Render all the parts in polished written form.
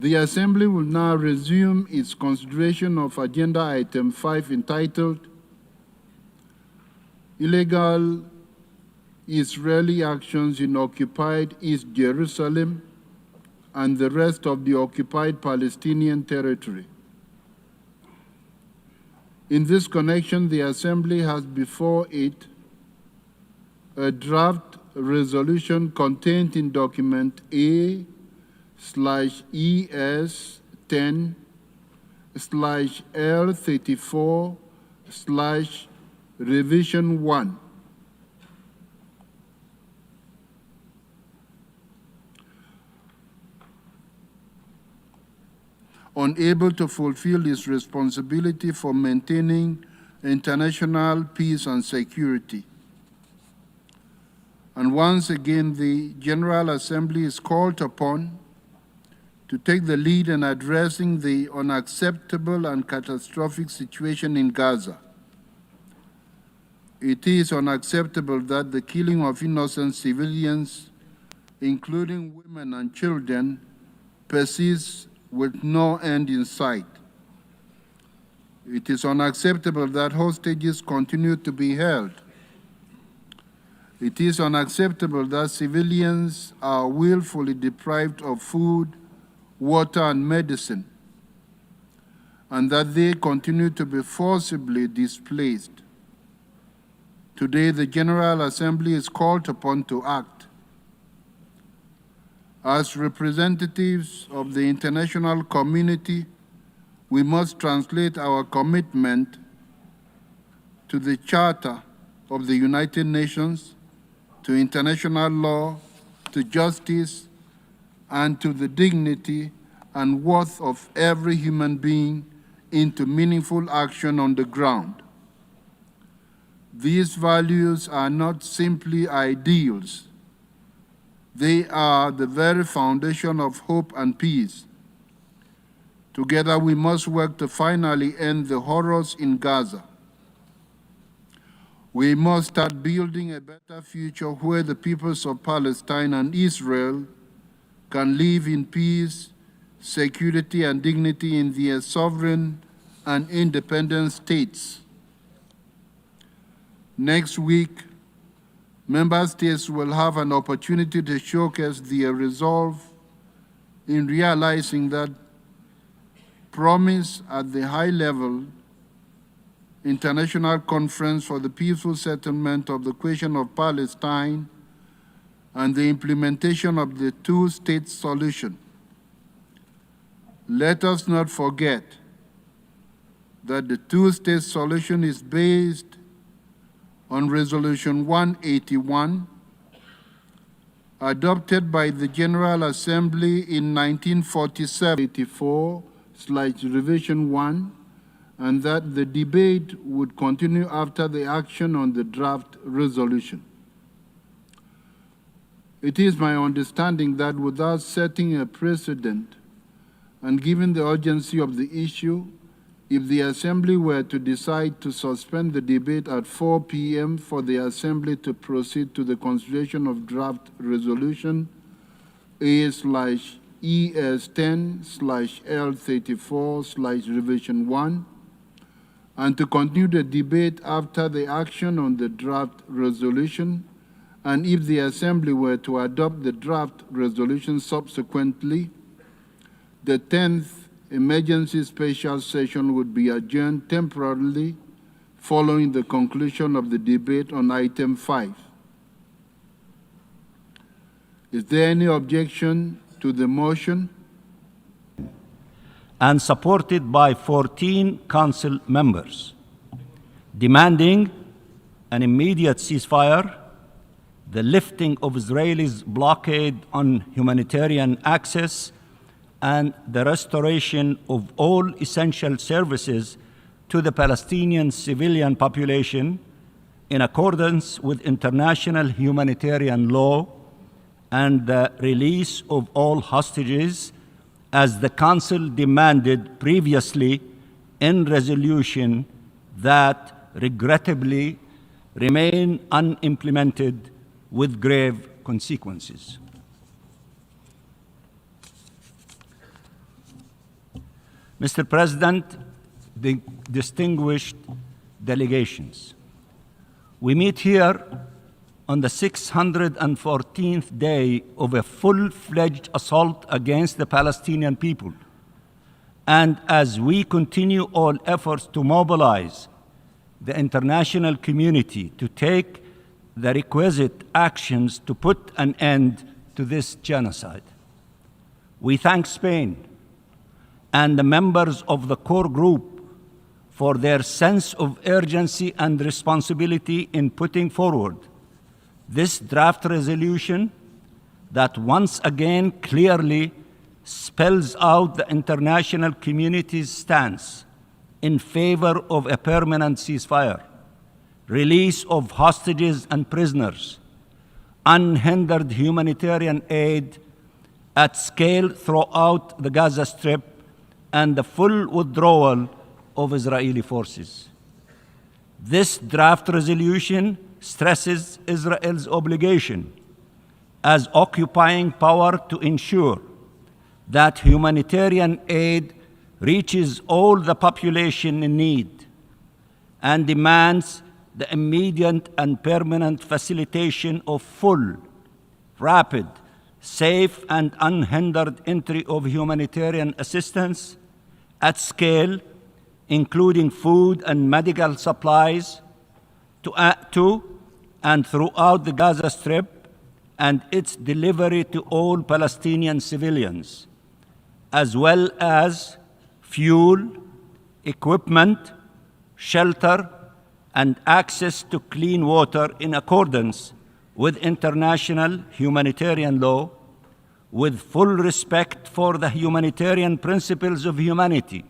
The Assembly will now resume its consideration of Agenda Item 5 entitled Illegal Israeli Actions in Occupied East Jerusalem and the rest of the occupied Palestinian territory. In this connection, the Assembly has before it a draft resolution contained in document A/10/L34/revision 1. Unable to fulfill its responsibility for maintaining international peace and security. And once again, the General Assembly is called upon to take the lead in addressing the unacceptable and catastrophic situation in Gaza. It is unacceptable that the killing of innocent civilians, including women and children, persists with no end in sight. It is unacceptable that hostages continue to be held. It is unacceptable that civilians are willfully deprived of food, water, and medicine, and that they continue to be forcibly displaced. Today, the General Assembly is called upon to act. As representatives of the international community, we must translate our commitment to the Charter of the United Nations, to international law, to justice, and to the dignity and worth of every human being into meaningful action on the ground. These values are not simply ideals. They are the very foundation of hope and peace. Together, we must work to finally end the horrors in Gaza. We must start building a better future where the peoples of Palestine and Israel can live in peace, security, and dignity in their sovereign and independent states. Next week, Member States will have an opportunity to showcase their resolve in realizing that promise at the high-level International Conference for the Peaceful Settlement of the Question of Palestine and the implementation of the two-state solution. Let us not forget that the two-state solution is based on Resolution 181, adopted by the General Assembly in 1947, 84/revision 1, and that the debate would continue after the action on the draft resolution. It is my understanding that without setting a precedent and given the urgency of the issue, if the Assembly were to decide to suspend the debate at 4 p.m. for the Assembly to proceed to the consideration of draft resolution A/ES10/L34/revision 1, and to continue the debate after the action on the draft resolution, and if the Assembly were to adopt the draft resolution subsequently, the 10th emergency special session would be adjourned temporarily following the conclusion of the debate on item 5. Is there any objection to the motion? And supported by 14 Council members, demanding an immediate ceasefire, the lifting of Israel's blockade on humanitarian access, and the restoration of all essential services to the Palestinian civilian population in accordance with international humanitarian law, and the release of all hostages as the Council demanded previously in resolution that regrettably remain unimplemented with grave consequences. Mr. President, the distinguished delegations, we meet here on the 614th day of a full-fledged assault against the Palestinian people. And as we continue all efforts to mobilize the international community to take the requisite actions to put an end to this genocide, we thank Spain and the members of the core group for their sense of urgency and responsibility in putting forward this draft resolution that once again clearly spells out the international community's stance in favor of a permanent ceasefire, release of hostages and prisoners, unhindered humanitarian aid at scale throughout the Gaza Strip, and the full withdrawal of Israeli forces. This draft resolution stresses Israel's obligation as occupying power to ensure that humanitarian aid reaches all the population in need, and demands the immediate and permanent facilitation of full, rapid, safe, and unhindered entry of humanitarian assistance at scale, including food and medical supplies, to and throughout the Gaza Strip, and its delivery to all Palestinian civilians, as well as fuel, equipment, shelter, and access to clean water in accordance with international humanitarian law, with full respect for the humanitarian principles of humanity,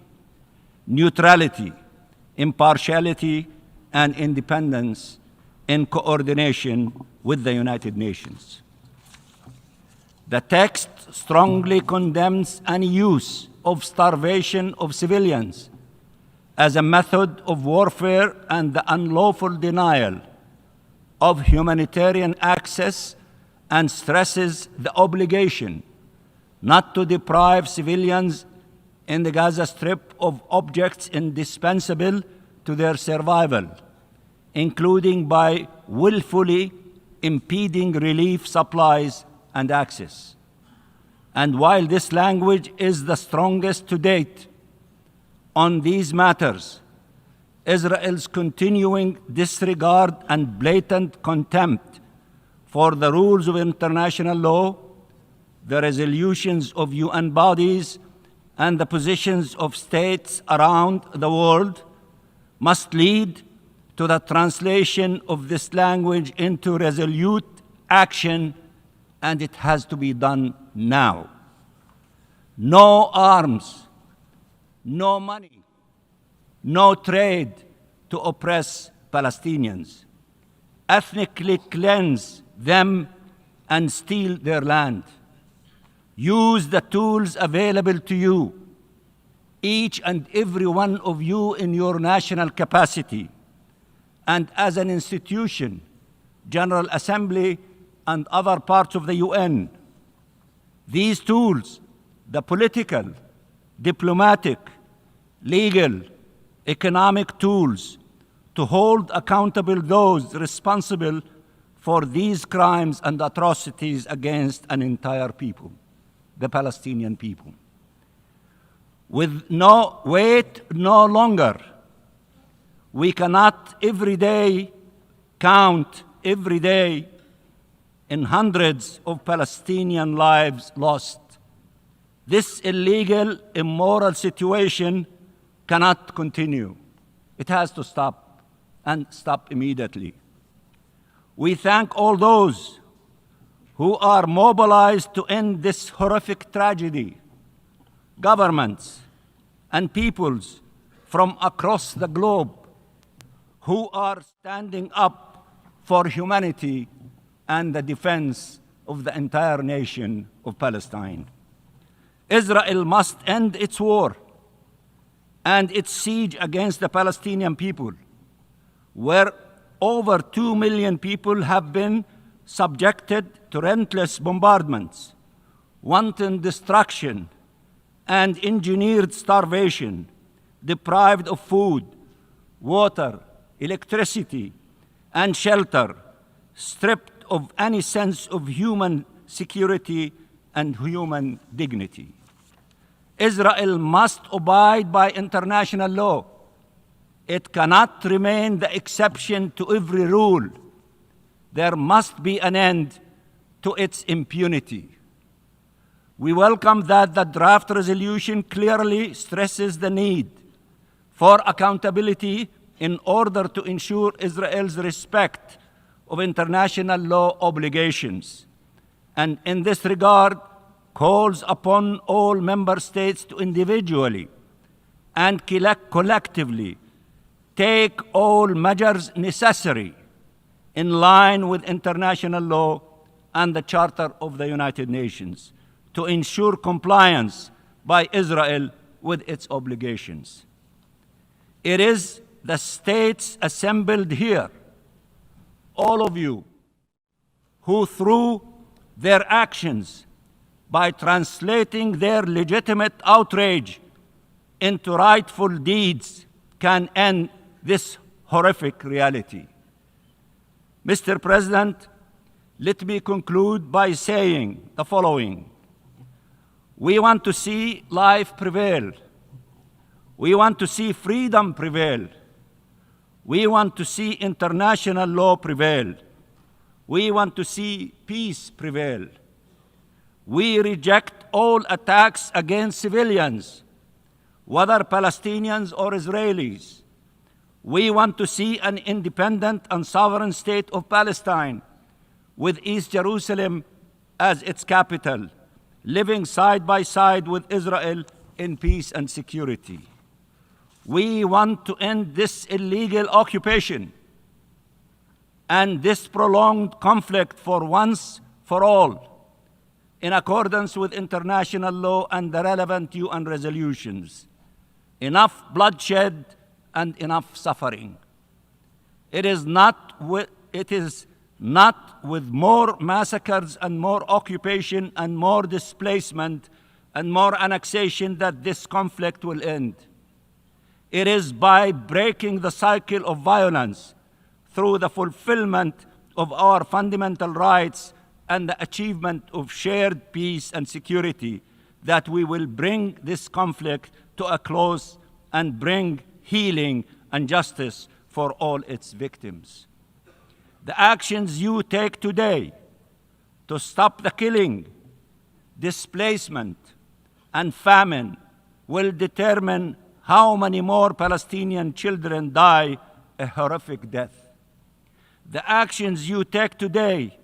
neutrality, impartiality, and independence, in coordination with the United Nations. The text strongly condemns any use of starvation of civilians as a method of warfare and the unlawful denial of humanitarian access, and stresses the obligation not to deprive civilians in the Gaza Strip of objects indispensable to their survival, including by willfully impeding relief supplies and access. And while this language is the strongest to date on these matters, Israel's continuing disregard and blatant contempt for the rules of international law, the resolutions of UN bodies, and the positions of states around the world must lead to the translation of this language into resolute action, and it has to be done now. No arms, no money, no trade to oppress Palestinians, ethnically cleanse them and steal their land. Use the tools available to you, each and every one of you in your national capacity, and as an institution, General Assembly and other parts of the UN. These tools, the political, diplomatic, legal, economic tools, to hold accountable those responsible for these crimes and atrocities against an entire people, the Palestinian people. Wait no longer. We cannot every day count every day in hundreds of Palestinian lives lost. This illegal, immoral situation cannot continue. It has to stop, and stop immediately. We thank all those who are mobilized to end this horrific tragedy, governments and peoples from across the globe who are standing up for humanity and the defense of the entire nation of Palestine. Israel must end its war and its siege against the Palestinian people, where over 2 million people have been subjected to relentless bombardments, wanton destruction, and engineered starvation, deprived of food, water, electricity, and shelter, stripped of any sense of human security and human dignity. Israel must abide by international law. It cannot remain the exception to every rule. There must be an end to its impunity. We welcome that the draft resolution clearly stresses the need for accountability in order to ensure Israel's respect of international law obligations, and in this regard calls upon all member states to individually and collectively take all measures necessary in line with international law and the Charter of the United Nations to ensure compliance by Israel with its obligations. It is the states assembled here, all of you, who through their actions, by translating their legitimate outrage into rightful deeds, can end this horrific reality. Mr. President, let me conclude by saying the following. We want to see life prevail. We want to see freedom prevail. We want to see international law prevail. We want to see peace prevail. We reject all attacks against civilians, whether Palestinians or Israelis. We want to see an independent and sovereign state of Palestine with East Jerusalem as its capital, living side by side with Israel in peace and security. We want to end this illegal occupation and this prolonged conflict for once for all, in accordance with international law and the relevant UN resolutions. Enough bloodshed and enough suffering. It is not with more massacres and more occupation and more displacement and more annexation that this conflict will end. It is by breaking the cycle of violence through the fulfillment of our fundamental rights and the achievement of shared peace and security that we will bring this conflict to a close and bring healing and justice for all its victims. The actions you take today to stop the killing, displacement, and famine will determine how many more Palestinian children die a horrific death. The actions you take today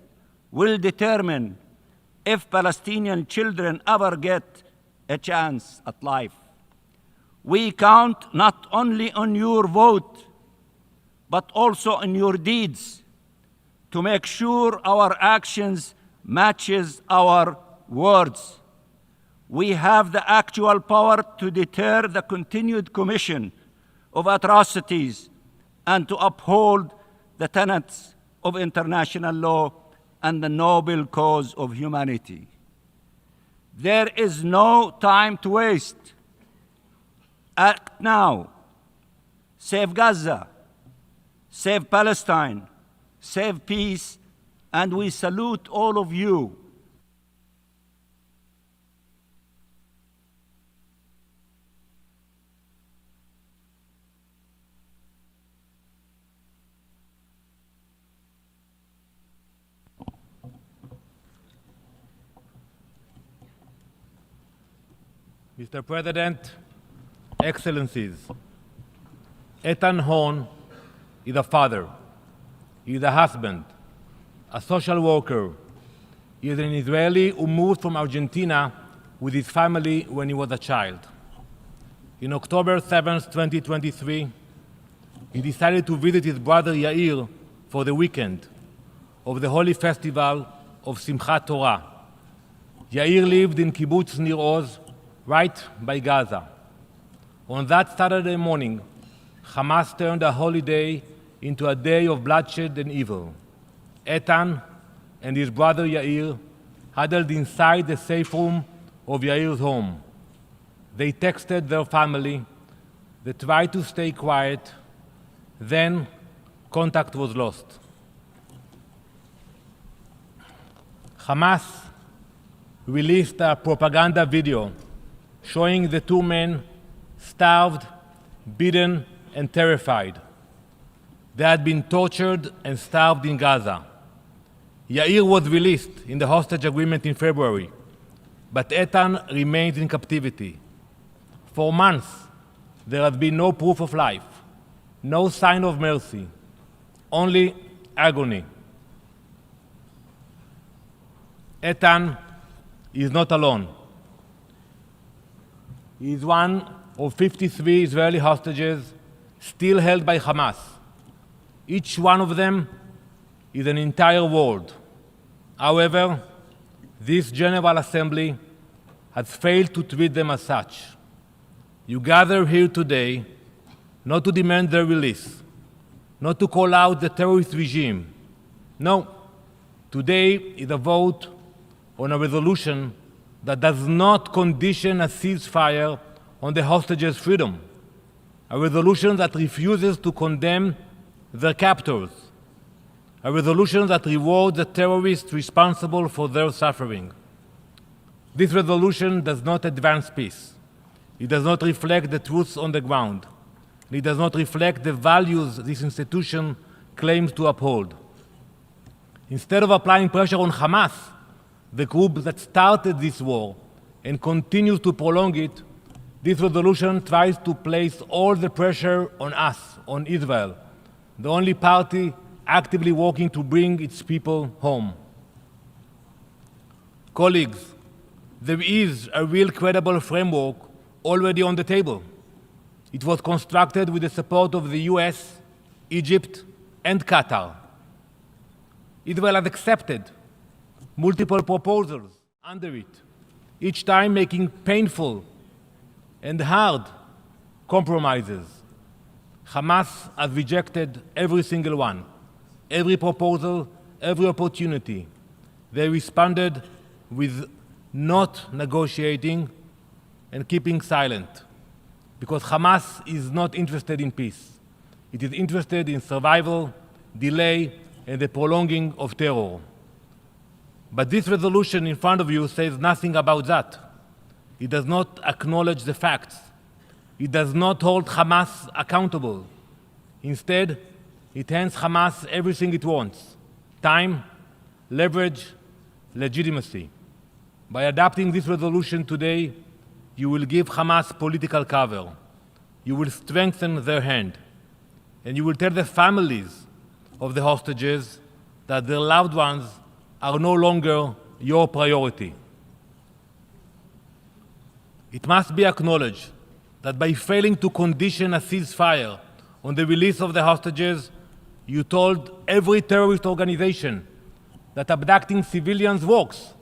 will determine if Palestinian children ever get a chance at life. We count not only on your vote, but also on your deeds to make sure our actions matches our words. We have the actual power to deter the continued commission of atrocities and to uphold the tenets of international law and the noble cause of humanity. There is no time to waste. Act now. Save Gaza. Save Palestine. Save peace. And we salute all of you. Mr. President, Excellencies, Eitan Horn is a father, he is a husband, a social worker. He is an Israeli who moved from Argentina with his family when he was a child. In October 7, 2023, he decided to visit his brother Yair for the weekend of the holy festival of Simchat Torah. Yair lived in Kibbutz Nir Oz, right by Gaza. On that Saturday morning, Hamas turned a holiday into a day of bloodshed and evil. Eitan and his brother Yair huddled inside the safe room of Yair's home. They texted their family. They tried to stay quiet. Then contact was lost. Hamas released a propaganda video showing the two men starved, beaten, and terrified. They had been tortured and starved in Gaza. Yair was released in the hostage agreement in February, but Etan remains in captivity. For months, there has been no proof of life, no sign of mercy, only agony. Etan is not alone. He is one of 53 Israeli hostages still held by Hamas. Each one of them is an entire world. However, this General Assembly has failed to treat them as such. You gather here today not to demand their release, not to call out the terrorist regime. No, today is a vote on a resolution that does not condition a ceasefire on the hostages' freedom, a resolution that refuses to condemn their captors, a resolution that rewards the terrorists responsible for their suffering. This resolution does not advance peace. It does not reflect the truths on the ground. It does not reflect the values this institution claims to uphold. Instead of applying pressure on Hamas, the group that started this war and continues to prolong it, this resolution tries to place all the pressure on us, on Israel, the only party actively working to bring its people home. Colleagues, there is a real credible framework already on the table. It was constructed with the support of the US, Egypt, and Qatar. Israel has accepted multiple proposals under it, each time making painful and hard compromises. Hamas has rejected every single one, every proposal, every opportunity. They responded with not negotiating and keeping silent, because Hamas is not interested in peace. It is interested in survival, delay, and the prolonging of terror. But this resolution in front of you says nothing about that. It does not acknowledge the facts. It does not hold Hamas accountable. Instead, it hands Hamas everything it wants: time, leverage, legitimacy. By adopting this resolution today, you will give Hamas political cover. You will strengthen their hand. And you will tell the families of the hostages that their loved ones are no longer your priority. It must be acknowledged that by failing to condition a ceasefire on the release of the hostages, you told every terrorist organization that abducting civilians works,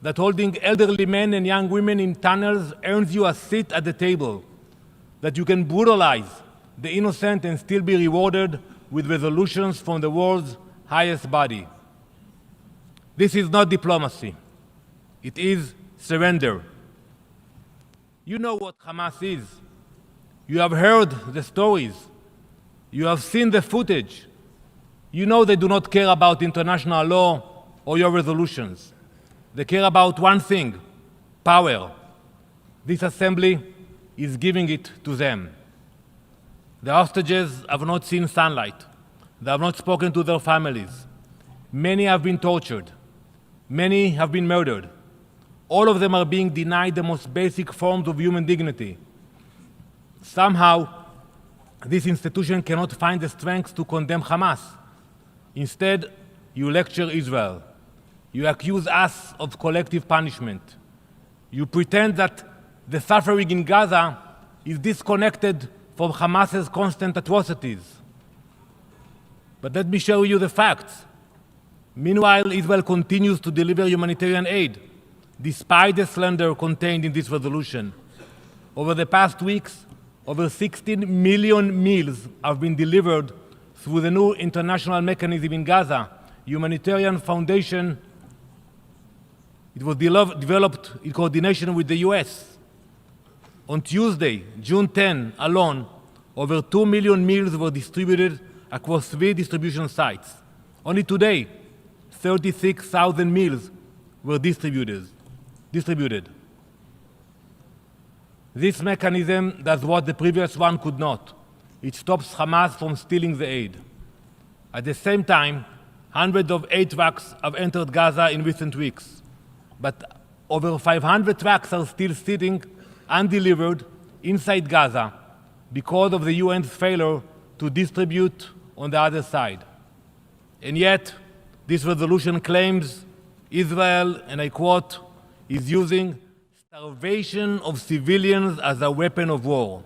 that holding elderly men and young women in tunnels earns you a seat at the table, that you can brutalize the innocent and still be rewarded with resolutions from the world's highest body. This is not diplomacy. It is surrender. You know what Hamas is. You have heard the stories. You have seen the footage. You know they do not care about international law or your resolutions. They care about one thing: power. This assembly is giving it to them. The hostages have not seen sunlight. They have not spoken to their families. Many have been tortured. Many have been murdered. All of them are being denied the most basic forms of human dignity. Somehow, this institution cannot find the strength to condemn Hamas. Instead, you lecture Israel. You accuse us of collective punishment. You pretend that the suffering in Gaza is disconnected from Hamas's constant atrocities. But let me show you the facts. Meanwhile, Israel continues to deliver humanitarian aid, despite the slander contained in this resolution. Over the past weeks, over 16 million meals have been delivered through the new international mechanism in Gaza, Humanitarian Foundation. It was developed in coordination with the US. On Tuesday, June 10 alone, over 2 million meals were distributed across 3 distribution sites. Only today, 36,000 meals were distributed. This mechanism does what the previous one could not. It stops Hamas from stealing the aid. At the same time, hundreds of aid trucks have entered Gaza in recent weeks, but over 500 trucks are still sitting undelivered inside Gaza because of the UN's failure to distribute on the other side. And yet, this resolution claims Israel, and I quote, is using starvation of civilians as a weapon of war.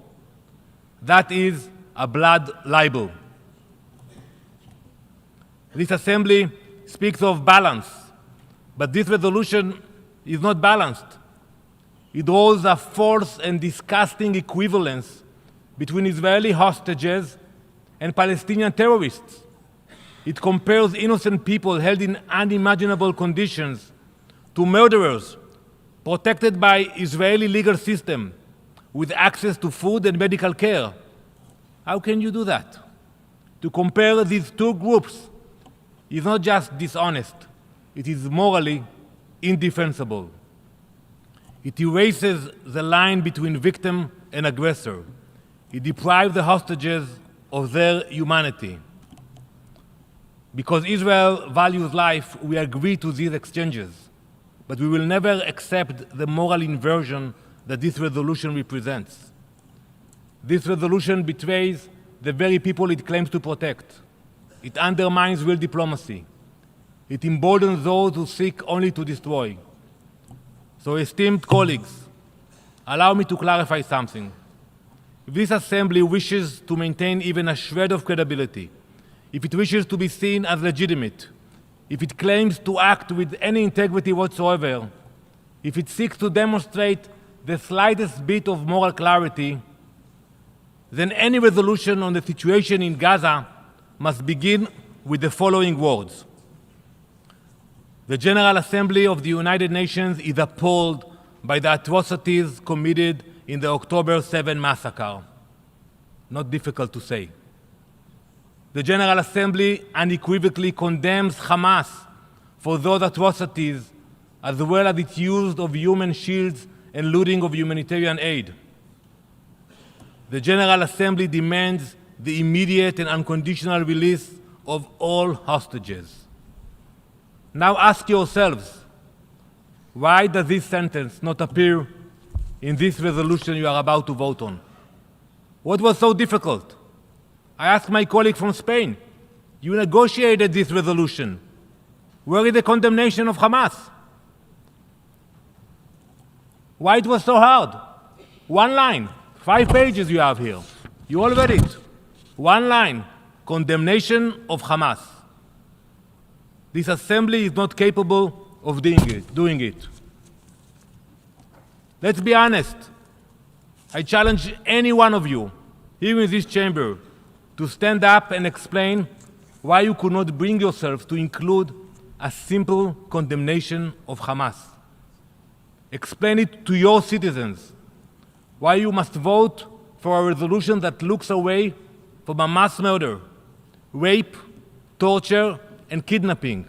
That is a blood libel. This assembly speaks of balance, but this resolution is not balanced. It draws a false and disgusting equivalence between Israeli hostages and Palestinian terrorists. It compares innocent people held in unimaginable conditions to murderers protected by Israeli legal system with access to food and medical care. How can you do that? To compare these two groups is not just dishonest, it is morally indefensible. It erases the line between victim and aggressor. It deprives the hostages of their humanity. Because Israel values life, we agree to these exchanges, but we will never accept the moral inversion that this resolution represents. This resolution betrays the very people it claims to protect. It undermines real diplomacy. It emboldens those who seek only to destroy. So, esteemed colleagues, allow me to clarify something. If this assembly wishes to maintain even a shred of credibility, if it wishes to be seen as legitimate, if it claims to act with any integrity whatsoever, if it seeks to demonstrate the slightest bit of moral clarity, then any resolution on the situation in Gaza must begin with the following words. The General Assembly of the United Nations is appalled by the atrocities committed in the October 7 massacre. Not difficult to say. The General Assembly unequivocally condemns Hamas for those atrocities, as well as its use of human shields and looting of humanitarian aid. The General Assembly demands the immediate and unconditional release of all hostages. Now ask yourselves, why does this sentence not appear in this resolution you are about to vote on? What was so difficult? I asked my colleague from Spain, you negotiated this resolution. Where is the condemnation of Hamas? Why it was so hard? One line, 5 pages you have here. You all read it. One line, condemnation of Hamas. This assembly is not capable of doing it. Let's be honest. I challenge any one of you here in this chamber to stand up and explain why you could not bring yourself to include a simple condemnation of Hamas. Explain it to your citizens, why you must vote for a resolution that looks away from a mass murder, rape, torture, and kidnapping.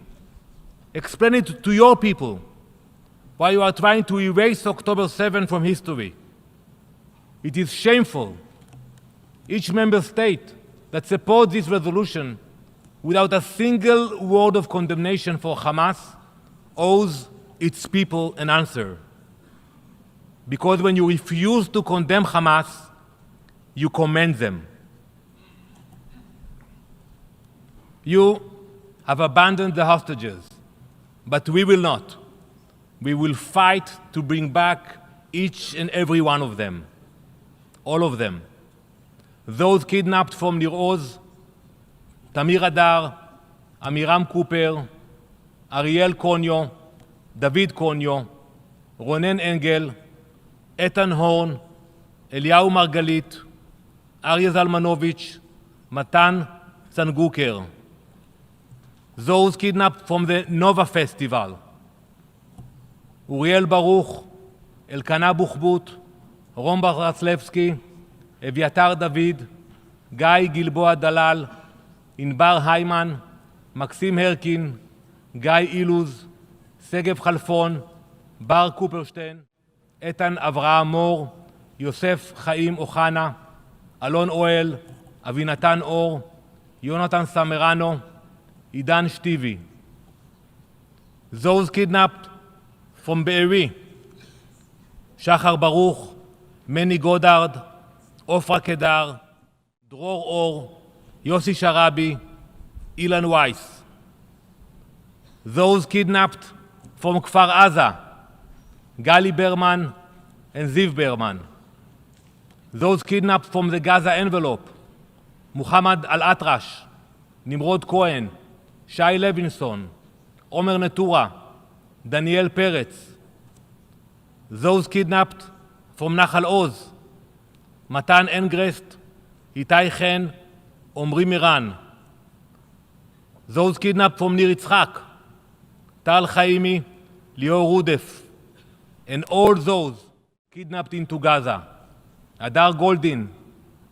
Explain it to your people, why you are trying to erase October 7 from history. It is shameful. Each member state that supports this resolution without a single word of condemnation for Hamas owes its people an answer. Because when you refuse to condemn Hamas, you commend them. You have abandoned the hostages, but we will not. We will fight to bring back each and every one of them, all of them. Those kidnapped from Nir Oz, Tamir Adar, Amiram Cooper, Ariel Konyo, David Konyo, Ronen Engel, Ethan Horn, Eliyahu Margalit, Aryeh Zalmanovich, Matan Zanguker. Those kidnapped from the Nova Festival, Uriel Baruch, Elkanah Buchbut, רום ברסלבסקי, אביתר דוד, גיא גלבוע דלל, ענבר היימן, מקסים הרקין, גיא אילוז, שגב חלפון, בר קופרשטיין, איתן אברהם מור, יוסף חיים אוחנה, אלון אוהל, אבינתן אור, יונתן סמרנו, עידן שטיבי. Those kidnapped from Be'eri, שחר ברוך, מני גודארד, עופרה קדר, דרור אור, יוסי שרבי, אילן וייס. Those kidnapped from כפר עזה, גלי ברמן and זיו ברמן. Those kidnapped from the Gaza envelope, מוחמד אל-אטרש, נמרוד כהן, שי לוינסון, עומר נטורה, דניאל פרץ. Those kidnapped from נחל עוז, מתן אנגרסט, איתי חן, עמרי מירן. Those kidnapped from ניר יצחק, טל חיימי, ליאור רודף. And all those kidnapped into Gaza, הדר גולדין,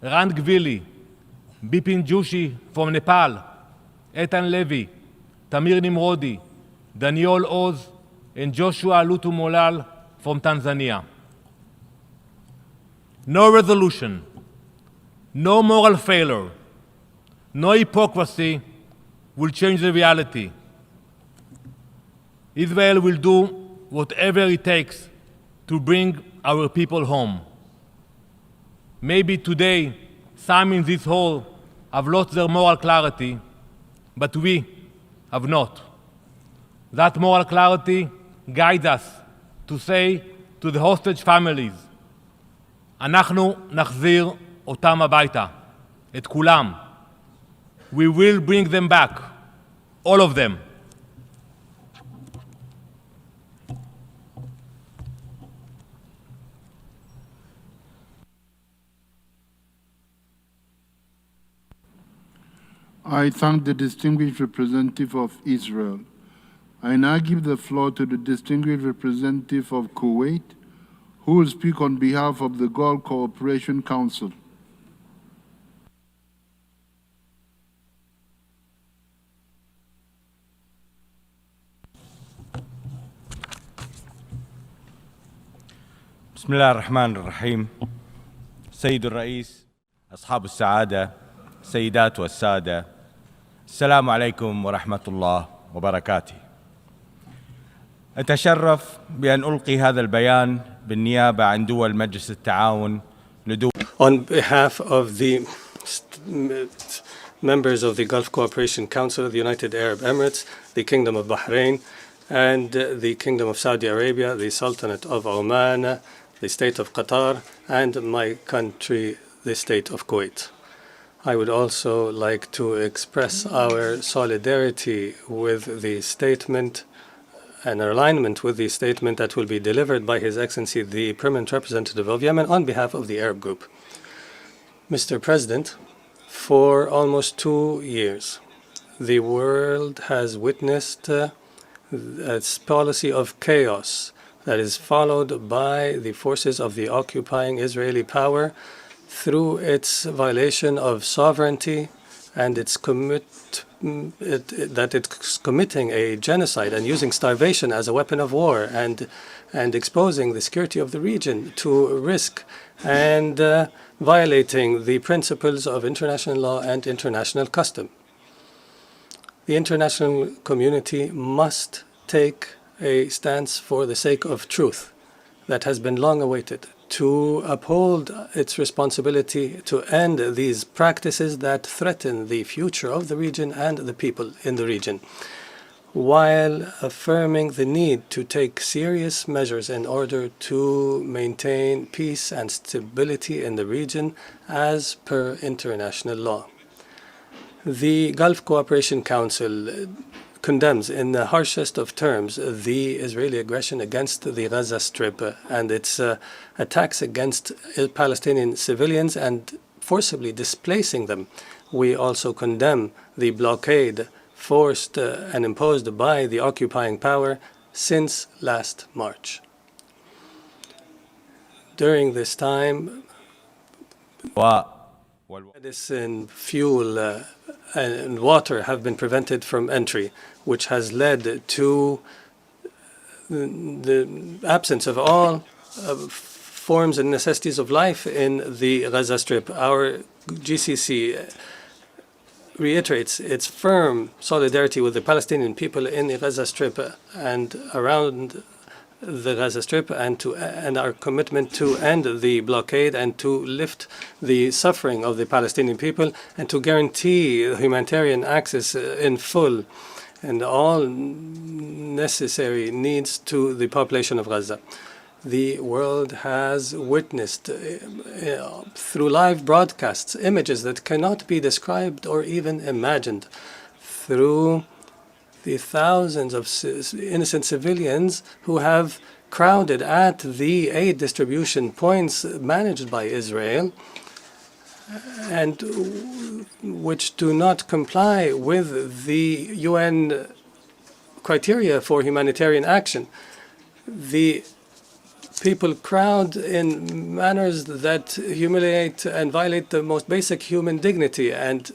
רן גבילי, ביפין ג'ושי from Nepal, איתן לוי, תמיר נמרודי, דניאל עוז, and Joshua Lutu Molal from Tanzania. No resolution, no moral failure, no hypocrisy will change the reality. Israel will do whatever it takes to bring our people home. Maybe today some in this hall have lost their moral clarity, but we have not. That moral clarity guides us to say to the hostage families, אנחנו נחזיר אותם הביתה, את כולם. We will bring them back, all of them. I thank the distinguished representative of Israel. I now give the floor to the distinguished representative of Kuwait, who will speak on behalf of the Gulf Cooperation Council. بسم الله الرحمن الرحيم. سيد الرئيس، أصحاب السعادة، السيدات والسادة، السلام عليكم ورحمة الله وبركاته. أتشرف بأن ألقي هذا البيان بالنيابة عن دول مجلس التعاون لدول. On behalf of the members of the Gulf Cooperation Council of the United Arab Emirates, the Kingdom of Bahrain, and the Kingdom of Saudi Arabia, the Sultanate of Oman, the State of Qatar, and my country, the State of Kuwait. I would also like to express our solidarity with the statement and our alignment with the statement that will be delivered by His Excellency, the Permanent Representative of Yemen, on behalf of the Arab Group. Mr. President, for almost 2 years, the world has witnessed a policy of chaos that is followed by the forces of the occupying Israeli power through its violation of sovereignty and its that it's committing a genocide and using starvation as a weapon of war and exposing the security of the region to risk and violating the principles of international law and international custom. The international community must take a stance for the sake of truth that has been long awaited, to uphold its responsibility to end these practices that threaten the future of the region and the people in the region, while affirming the need to take serious measures in order to maintain peace and stability in the region as per international law. The Gulf Cooperation Council condemns in the harshest of terms the Israeli aggression against the Gaza Strip and its attacks against Palestinian civilians and forcibly displacing them. We also condemn the blockade forced and imposed by the occupying power since last March. During this time, و- medicine, fuel, and water have been prevented from entry, which has led to the absence of all forms and necessities of life in the Gaza Strip. Our GCC reiterates its firm solidarity with the Palestinian people in the Gaza Strip and around the Gaza Strip, and our commitment to end the blockade and to lift the suffering of the Palestinian people and to guarantee humanitarian access in full and all necessary needs to the population of Gaza. The world has witnessed through live broadcasts images that cannot be described or even imagined, through the thousands of innocent civilians who have crowded at the aid distribution points managed by Israel and which do not comply with the UN criteria for humanitarian action. The people crowd in manners that humiliate and violate the most basic human dignity, and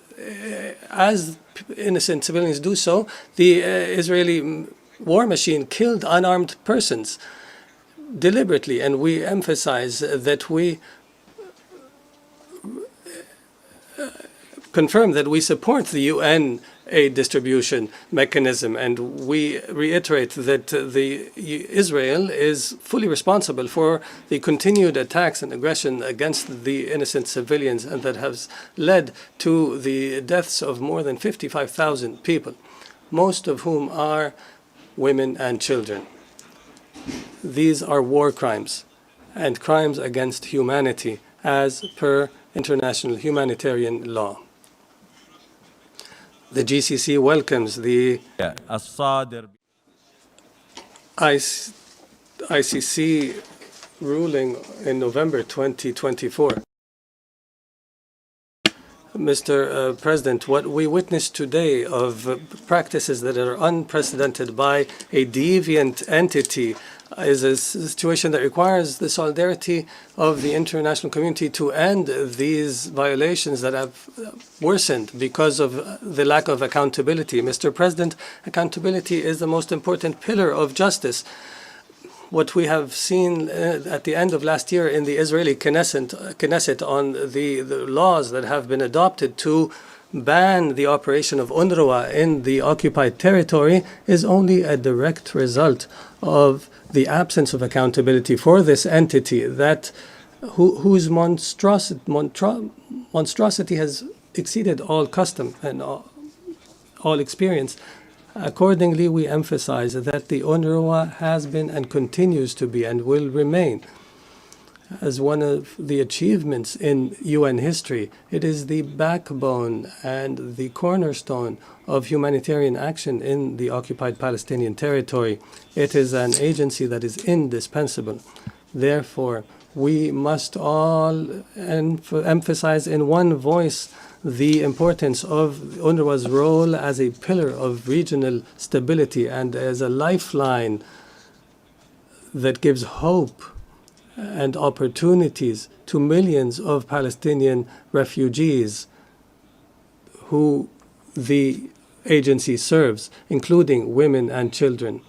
as innocent civilians do so, the Israeli war machine killed unarmed persons deliberately, and we emphasize that we confirm that we support the UN aid distribution mechanism, and we reiterate that Israel is fully responsible for the continued attacks and aggression against the innocent civilians, and that has led to the deaths of more than 55,000 people, most of whom are women and children. These are war crimes and crimes against humanity as per international humanitarian law. The GCC welcomes the الصادر ICC ruling in November 2024. Mr. President, what we witnessed today of practices that are unprecedented by a deviant entity is a situation that requires the solidarity of the international community to end these violations that have worsened because of the lack of accountability. Mr. President, accountability is the most important pillar of justice. What we have seen at the end of last year in the Israeli Knesset on the laws that have been adopted to ban the operation of UNRWA in the occupied territory is only a direct result of the absence of accountability for this entity whose monstrosity has exceeded all custom and all experience. Accordingly, we emphasize that the UNRWA has been and continues to be and will remain as one of the achievements in UN history. It is the backbone and the cornerstone of humanitarian action in the occupied Palestinian territory. It is an agency that is indispensable. Therefore, we must all emphasize in one voice the importance of UNRWA's role as a pillar of regional stability and as a lifeline that gives hope and opportunities to millions of Palestinian refugees who the agency serves, including women and children.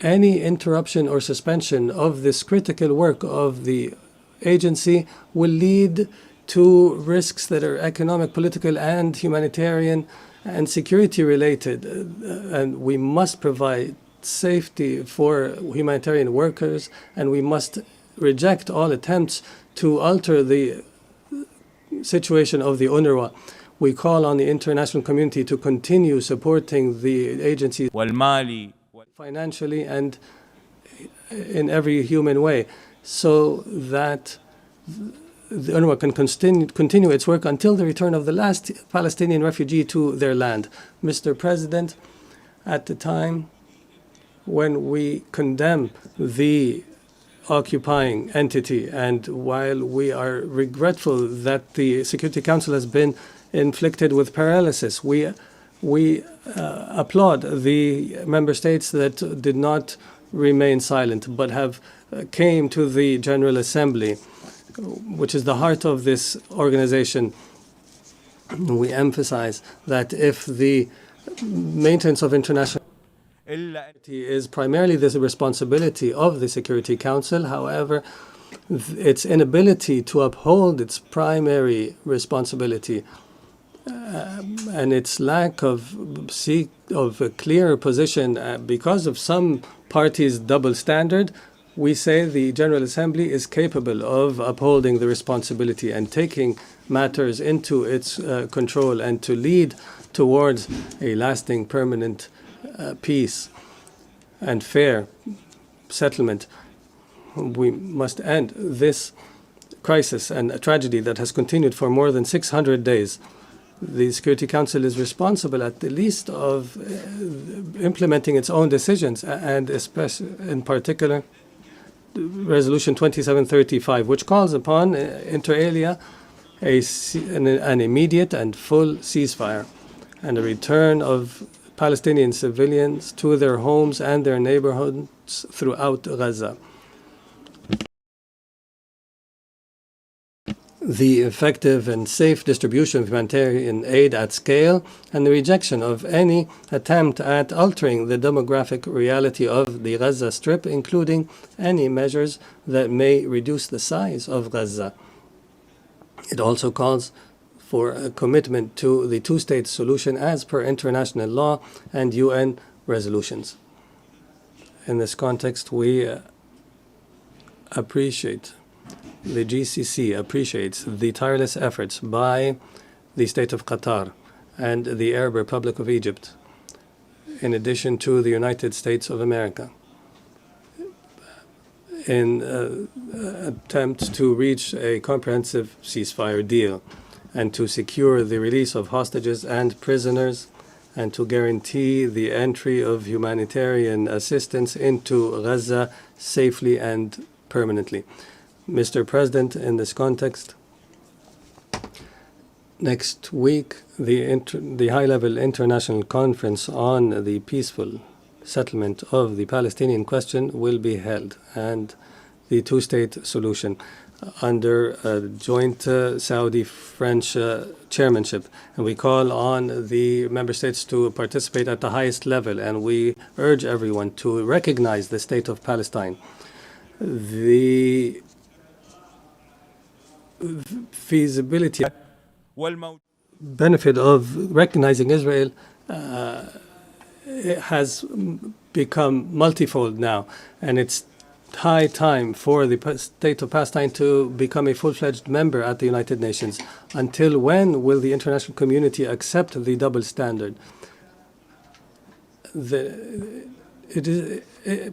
Any interruption or suspension of this critical work of the agency will lead to risks that are economic, political, and humanitarian and security related. And we must provide safety for humanitarian workers, and we must reject all attempts to alter the situation of the UNRWA. We call on the international community to continue supporting the agency والمالي financially and in every human way, so that the UNRWA can continue its work until the return of the last Palestinian refugee to their land. Mr. President, at the time when we condemn the occupying entity, and while we are regretful that the Security Council has been inflicted with paralysis, we applaud the member states that did not remain silent but have came to the General Assembly, which is the heart of this organization, we emphasize that if the maintenance of international security is primarily the responsibility of the Security Council, however, its inability to uphold its primary responsibility and its lack of a clear position because of some parties' double standard, we say the General Assembly is capable of upholding the responsibility and taking matters into its control and to lead towards a lasting, permanent peace and fair settlement. We must end this crisis and a tragedy that has continued for more than 600 days. The Security Council is responsible at the least of implementing its own decisions, and especially in particular Resolution 2735, which calls upon, inter alia, an immediate and full ceasefire and a return of Palestinian civilians to their homes and their neighborhoods throughout Gaza. The effective and safe distribution of humanitarian aid at scale, and the rejection of any attempt at altering the demographic reality of the Gaza Strip, including any measures that may reduce the size of Gaza. It also calls for a commitment to the two-state solution as per international law and UN resolutions. In this context, the GCC appreciates the tireless efforts by the State of Qatar and the Arab Republic of Egypt, in addition to the United States of America, in attempts to reach a comprehensive ceasefire deal and to secure the release of hostages and prisoners and to guarantee the entry of humanitarian assistance into Gaza safely and permanently. Mr. President, in this context, next week, the high-level international conference on the peaceful settlement of the Palestinian question will be held, and the two-state solution under a joint Saudi-French chairmanship. And we call on the member states to participate at the highest level, and we urge everyone to recognize the state of Palestine. The feasibility benefit of recognizing Israel has become multifold now, and it's high time for the state of Palestine to become a full-fledged member at the United Nations. Until when will the international community accept the double standard?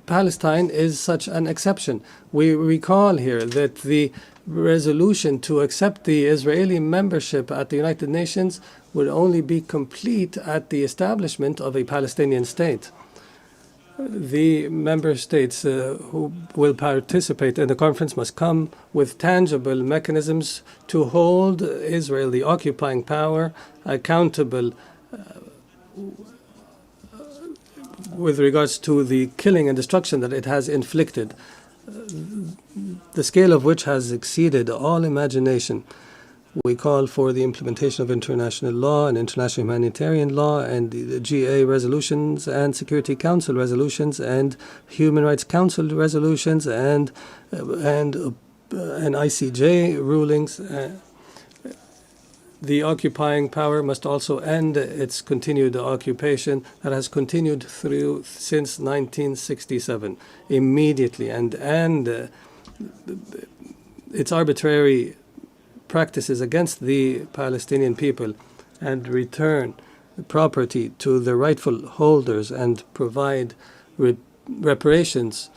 Palestine is such an exception. We recall here that the resolution to accept the Israeli membership at the United Nations would only be complete at the establishment of a Palestinian state. The member states who will participate in the conference must come with tangible mechanisms to hold Israel, the occupying power, accountable with regards to the killing and destruction that it has inflicted, the scale of which has exceeded all imagination. We call for the implementation of international law and international humanitarian law and the GA resolutions and Security Council resolutions and Human Rights Council resolutions and ICJ rulings. The occupying power must also end its continued occupation that has continued since 1967 immediately, and end its arbitrary practices against the Palestinian people and return property to the rightful holders and provide reparations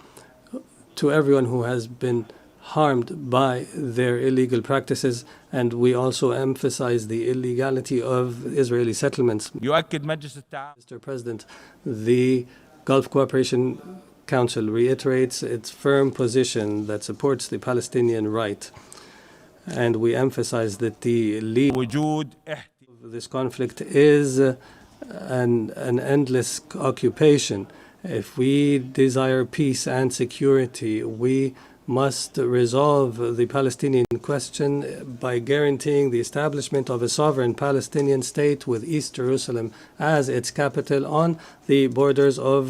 to everyone who has been harmed by their illegal practices. And we also emphasize the illegality of Israeli settlements. Mr. President, the Gulf Cooperation Council reiterates its firm position that supports the Palestinian right. And we emphasize that the lead of this conflict is an endless occupation, If we desire peace and security, we must resolve the Palestinian question by guaranteeing the establishment of a sovereign Palestinian state with East Jerusalem as its capital on the borders of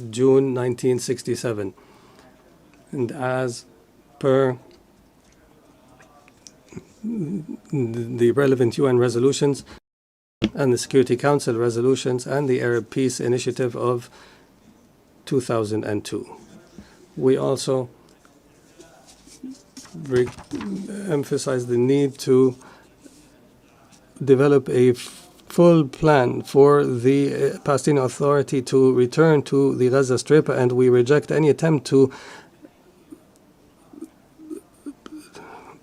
June 1967. And as per the relevant UN resolutions and the Security Council resolutions and the Arab Peace Initiative of 2002. We also emphasize the need to develop a full plan for the Palestinian Authority to return to the Gaza Strip, and we reject any attempt to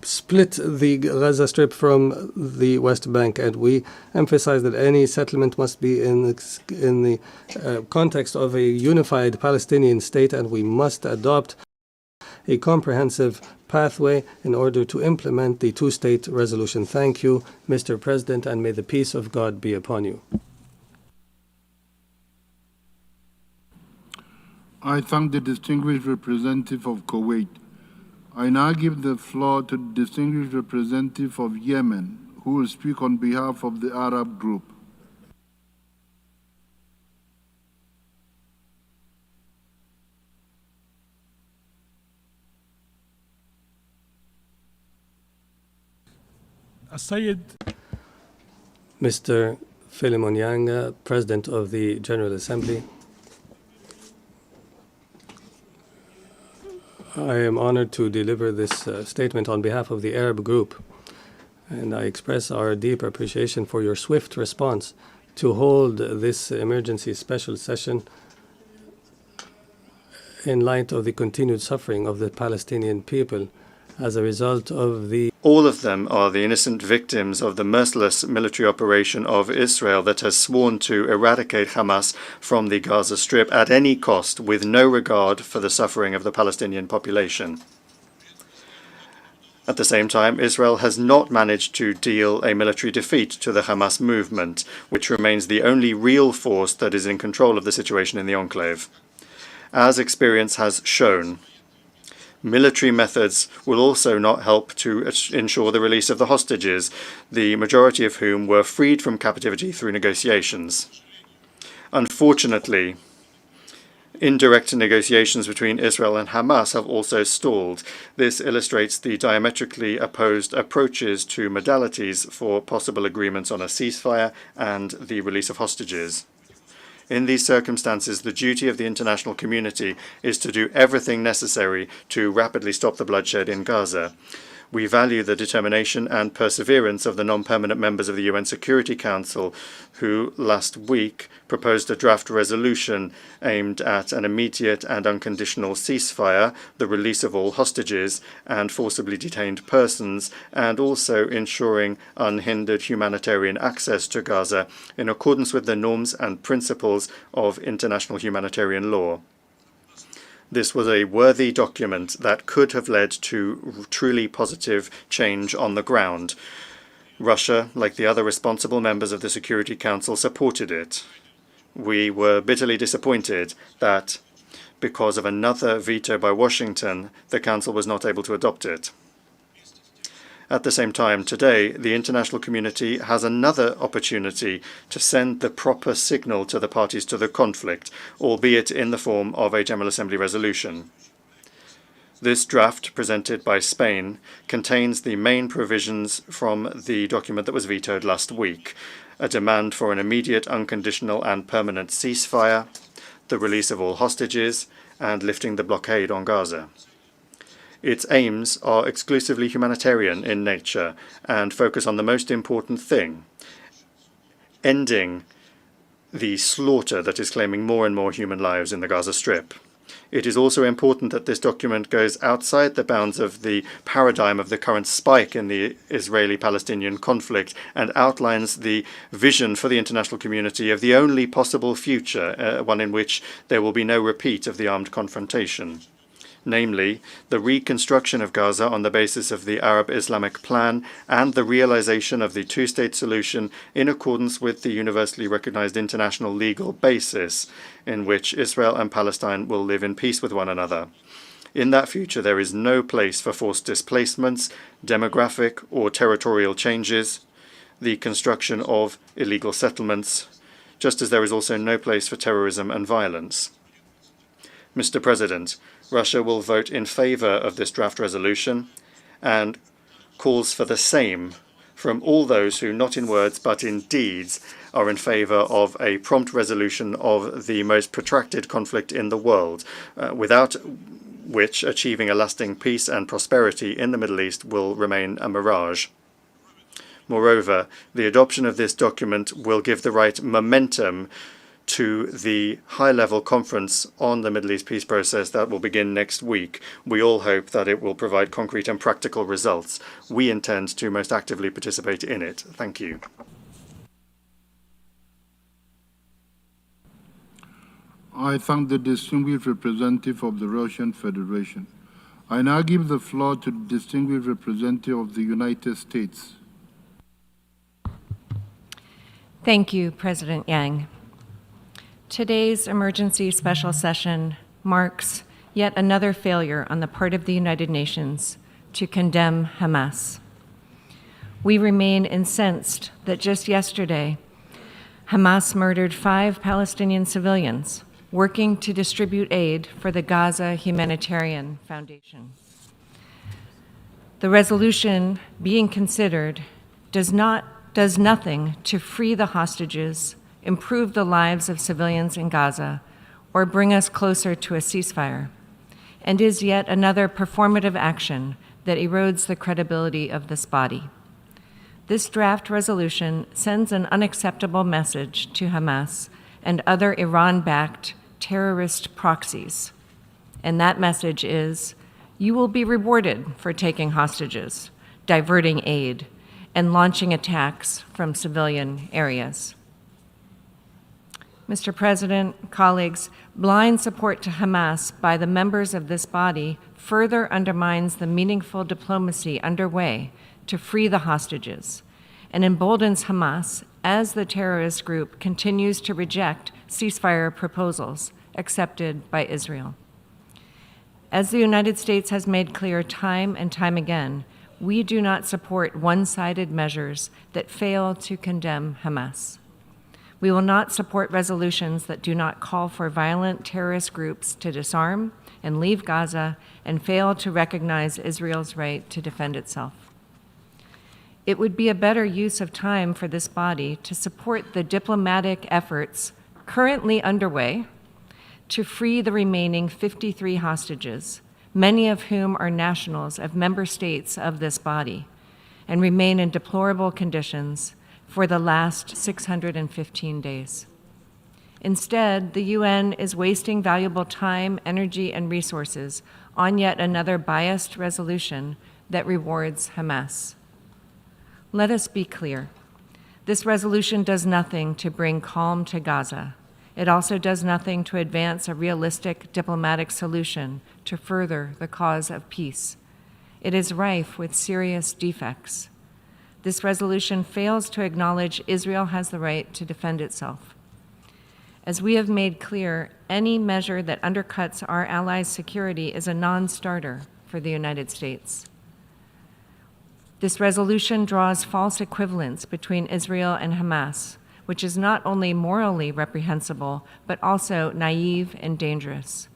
split the Gaza Strip from the West Bank, and we emphasize that any settlement must be in the context of a unified Palestinian state, and we must adopt a comprehensive pathway in order to implement the two-state resolution. Thank you, Mr. President, and may the peace of God be upon you. I thank the distinguished representative of Kuwait. I now give the floor to the distinguished representative of Yemen, who will speak on behalf of the Arab group. Mr. Philemon Yang, President of the General Assembly, I am honored to deliver this statement on behalf of the Arab group, and I express our deep appreciation for your swift response to hold this emergency special session in light of the continued suffering of the Palestinian people as a result of the... All of them are the innocent victims of the merciless military operation of Israel that has sworn to eradicate Hamas from the Gaza Strip at any cost, with no regard for the suffering of the Palestinian population. At the same time, Israel has not managed to deal a military defeat to the Hamas movement, which remains the only real force that is in control of the situation in the enclave. As experience has shown, military methods will also not help to ensure the release of the hostages, the majority of whom were freed from captivity through negotiations. Unfortunately, indirect negotiations between Israel and Hamas have also stalled. This illustrates the diametrically opposed approaches to modalities for possible agreements on a ceasefire and the release of hostages. In these circumstances, the duty of the international community is to do everything necessary to rapidly stop the bloodshed in Gaza. We value the determination and perseverance of the non-permanent members of the UN Security Council, who last week proposed a draft resolution aimed at an immediate and unconditional ceasefire, the release of all hostages and forcibly detained persons, and also ensuring unhindered humanitarian access to Gaza in accordance with the norms and principles of international humanitarian law. This was a worthy document that could have led to truly positive change on the ground. Russia, like the other responsible members of the Security Council, supported it. We were bitterly disappointed that, because of another veto by Washington, the Council was not able to adopt it. At the same time, today, the international community has another opportunity to send the proper signal to the parties to the conflict, albeit in the form of a General Assembly resolution. This draft, presented by Spain, contains the main provisions from the document that was vetoed last week: a demand for an immediate, unconditional and permanent ceasefire, the release of all hostages, and lifting the blockade on Gaza. Its aims are exclusively humanitarian in nature and focus on the most important thing: ending the slaughter that is claiming more and more human lives in the Gaza Strip. It is also important that this document goes outside the bounds of the paradigm of the current spike in the Israeli-Palestinian conflict and outlines the vision for the international community of the only possible future, one in which there will be no repeat of the armed confrontation. namely the reconstruction of Gaza on the basis of the Arab Islamic Plan and the realization of the two-state solution in accordance with the universally recognized international legal basis, in which Israel and Palestine will live in peace with one another. In that future, there is no place for forced displacements, demographic or territorial changes, the construction of illegal settlements, just as there is also no place for terrorism and violence. Mr. President, Russia will vote in favor of this draft resolution and calls for the same from all those who, not in words but in deeds, are in favor of a prompt resolution of the most protracted conflict in the world, without which achieving a lasting peace and prosperity in the Middle East will remain a mirage. Moreover, the adoption of this document will give the right momentum to the high-level conference on the Middle East peace process that will begin next week. We all hope that it will provide concrete and practical results. We intend to most actively participate in it. Thank you. I thank the distinguished representative of the Russian Federation. I now give the floor to the distinguished representative of the United States. Thank you, President Yang. Today's emergency special session marks yet another failure on the part of the United Nations to condemn Hamas. We remain incensed that just yesterday, Hamas murdered 5 Palestinian civilians working to distribute aid for the Gaza Humanitarian Foundation. The resolution being considered does nothing to free the hostages, improve the lives of civilians in Gaza, or bring us closer to a ceasefire, and is yet another performative action that erodes the credibility of this body. This draft resolution sends an unacceptable message to Hamas and other Iran-backed terrorist proxies, and that message is, you will be rewarded for taking hostages, diverting aid, and launching attacks from civilian areas. Mr. President, colleagues, blind support to Hamas by the members of this body further undermines the meaningful diplomacy underway to free the hostages and emboldens Hamas as the terrorist group continues to reject ceasefire proposals accepted by Israel. As the United States has made clear time and time again, we do not support one-sided measures that fail to condemn Hamas. We will not support resolutions that do not call for violent terrorist groups to disarm and leave Gaza and fail to recognize Israel's right to defend itself. It would be a better use of time for this body to support the diplomatic efforts currently underway to free the remaining 53 hostages, many of whom are nationals of member states of this body, and remain in deplorable conditions for the last 615 days. Instead, the UN is wasting valuable time, energy, and resources on yet another biased resolution that rewards Hamas. Let us be clear. This resolution does nothing to bring calm to Gaza. It also does nothing to advance a realistic diplomatic solution to further the cause of peace. It is rife with serious defects. This resolution fails to acknowledge Israel has the right to defend itself. As we have made clear, any measure that undercuts our allies' security is a non-starter for the United States. This resolution draws false equivalence between Israel and Hamas, which is not only morally reprehensible, but also naive and dangerous.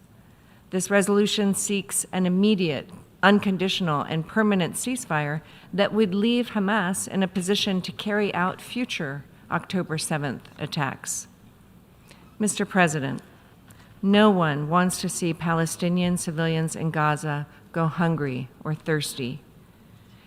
This resolution seeks an immediate, unconditional, and permanent ceasefire that would leave Hamas in a position to carry out future October 7th attacks. Mr. President, no one wants to see Palestinian civilians in Gaza go hungry or thirsty.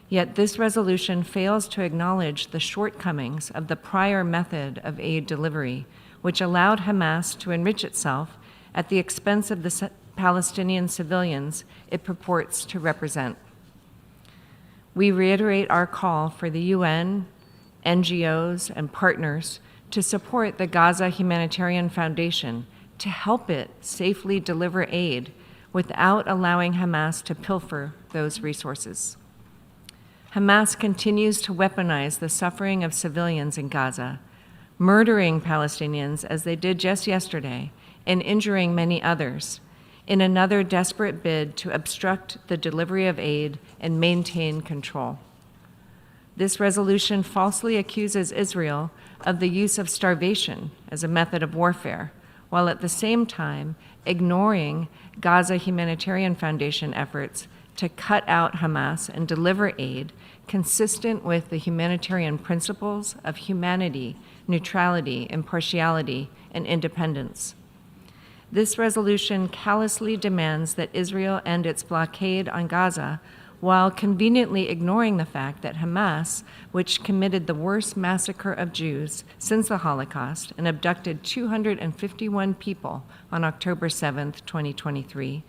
Yet this resolution fails to acknowledge the shortcomings of the prior method of aid delivery, which allowed Hamas to enrich itself at the expense of the Palestinian civilians it purports to represent. We reiterate our call for the UN, NGOs, and partners to support the Gaza Humanitarian Foundation to help it safely deliver aid without allowing Hamas to pilfer those resources. Hamas continues to weaponize the suffering of civilians in Gaza, murdering Palestinians as they did just yesterday and injuring many others in another desperate bid to obstruct the delivery of aid and maintain control. This resolution falsely accuses Israel of the use of starvation as a method of warfare, while at the same time ignoring Gaza Humanitarian Foundation efforts to cut out Hamas and deliver aid consistent with the humanitarian principles of humanity, neutrality, impartiality, and independence. This resolution callously demands that Israel end its blockade on Gaza while conveniently ignoring the fact that Hamas, which committed the worst massacre of Jews since the Holocaust and abducted 251 people on October 7, 2023,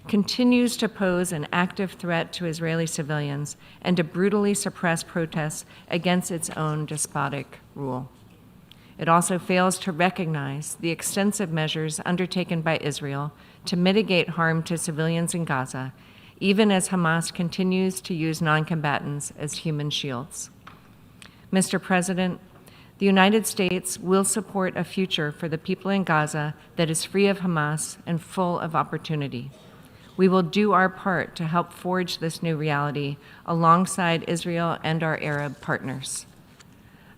continues to pose an active threat to Israeli civilians and to brutally suppress protests against its own despotic rule. It also fails to recognize the extensive measures undertaken by Israel to mitigate harm to civilians in Gaza, even as Hamas continues to use non-combatants as human shields. Mr. President, the United States will support a future for the people in Gaza that is free of Hamas and full of opportunity. We will do our part to help forge this new reality alongside Israel and our Arab partners.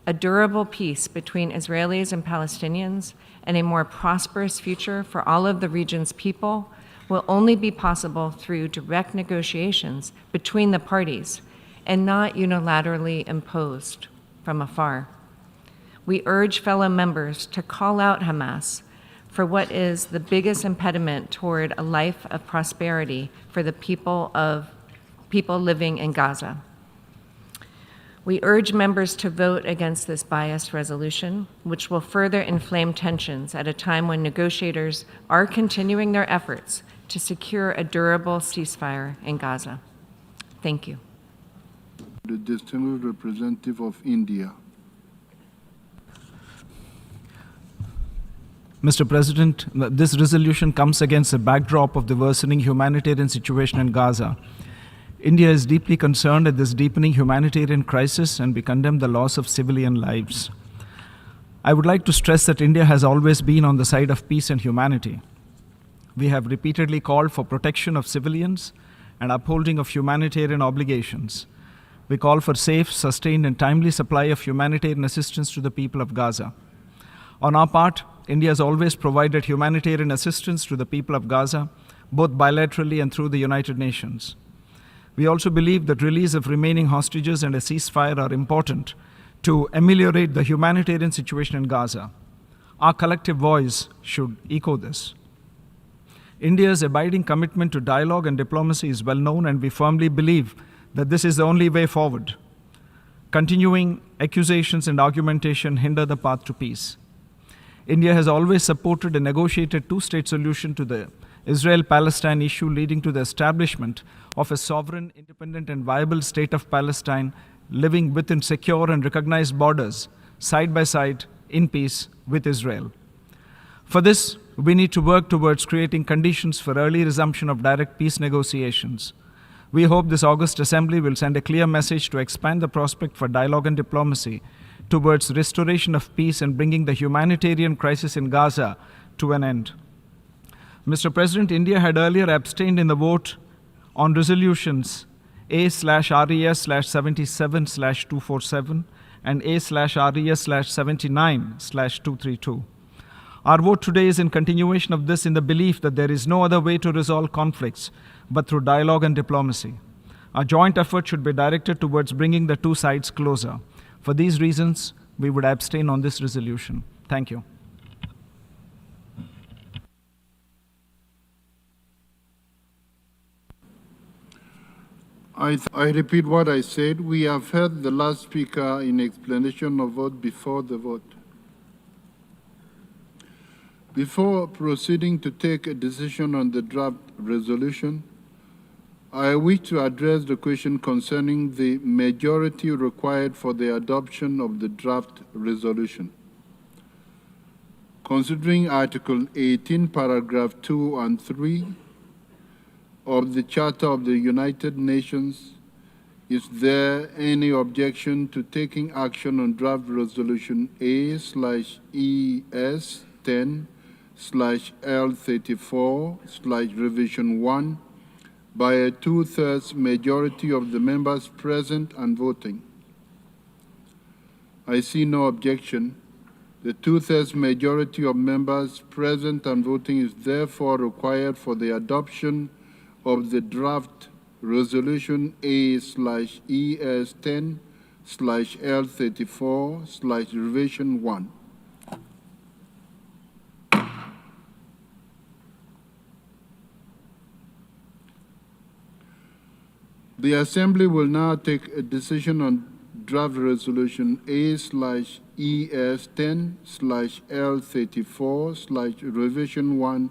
A durable peace between Israelis and Palestinians and a more prosperous future for all of the region's people will only be possible through direct negotiations between the parties and not unilaterally imposed from afar. We urge fellow members to call out Hamas for what is the biggest impediment toward a life of prosperity for the people living in Gaza. We urge members to vote against this biased resolution, which will further inflame tensions at a time when negotiators are continuing their efforts to secure a durable ceasefire in Gaza. Thank you. The distinguished representative of India. Mr. President, this resolution comes against the backdrop of the worsening humanitarian situation in Gaza. India is deeply concerned at this deepening humanitarian crisis, and we condemn the loss of civilian lives. I would like to stress that India has always been on the side of peace and humanity. We have repeatedly called for protection of civilians and upholding of humanitarian obligations. We call for safe, sustained, and timely supply of humanitarian assistance to the people of Gaza. On our part, India has always provided humanitarian assistance to the people of Gaza, both bilaterally and through the United Nations. We also believe that release of remaining hostages and a ceasefire are important to ameliorate the humanitarian situation in Gaza. Our collective voice should echo this. India's abiding commitment to dialogue and diplomacy is well known, and we firmly believe that this is the only way forward. Continuing accusations and argumentation hinder the path to peace. India has always supported a negotiated two-state solution to the Israel-Palestine issue, leading to the establishment of a sovereign, independent, and viable state of Palestine living within secure and recognized borders, side by side, in peace with Israel. For this, we need to work towards creating conditions for early resumption of direct peace negotiations. We hope this August Assembly will send a clear message to expand the prospect for dialogue and diplomacy towards restoration of peace and bringing the humanitarian crisis in Gaza to an end. Mr. President, India had earlier abstained in the vote on resolutions A/RES/77/247 and A/RES/79/232. Our vote today is in continuation of this, in the belief that there is no other way to resolve conflicts but through dialogue and diplomacy. Our joint effort should be directed towards bringing the two sides closer. For these reasons, we would abstain on this resolution. Thank you. I repeat what I said. We have heard the last speaker in explanation of vote before the vote. Before proceeding to take a decision on the draft resolution, I wish to address the question concerning the majority required for the adoption of the draft resolution. Considering Article 18, paragraph 2 and 3 of the Charter of the United Nations. Is there any objection to taking action on draft resolution A/ES10/L34/revision 1 by a 2/3 majority of the members present and voting? I see no objection. The 2/3 majority of members present and voting is therefore required for the adoption of the draft resolution A/ES10/L34/revision 1. The Assembly will now take a decision on draft resolution A/ES10/L34/revision 1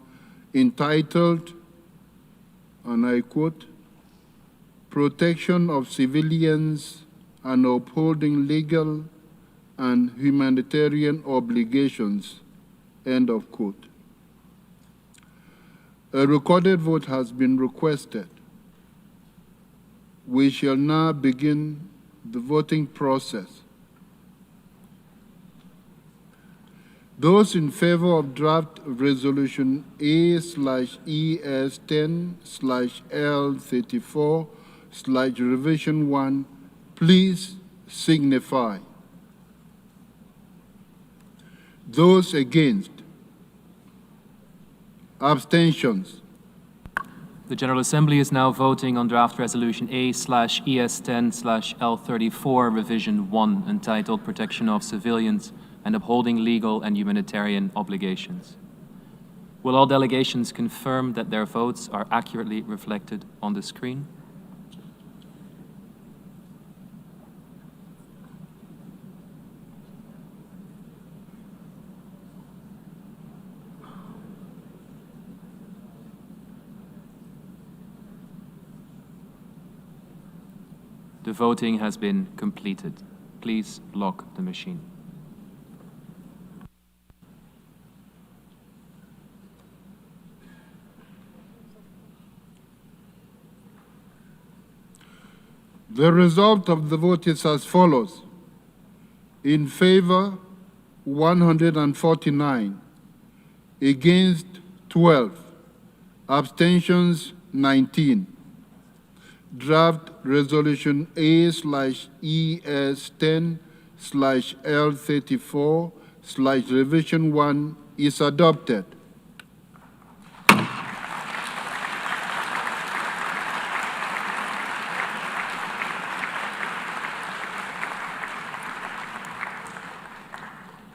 entitled, and I quote, "Protection of Civilians and Upholding Legal and Humanitarian Obligations," end of quote. A recorded vote has been requested. We shall now begin the voting process. Those in favor of draft resolution A/ES10/L34/revision 1, please signify. Those against? Abstentions? The General Assembly is now voting on draft resolution A/ES10/L34 revision 1 entitled Protection of Civilians and Upholding Legal and Humanitarian Obligations. Will all delegations confirm that their votes are accurately reflected on the screen? The voting has been completed. Please lock the machine. The result of the vote is as follows. In favor, 149. Against, 12. Abstentions, 19. Draft resolution A/ES10/L34/revision 1 is adopted.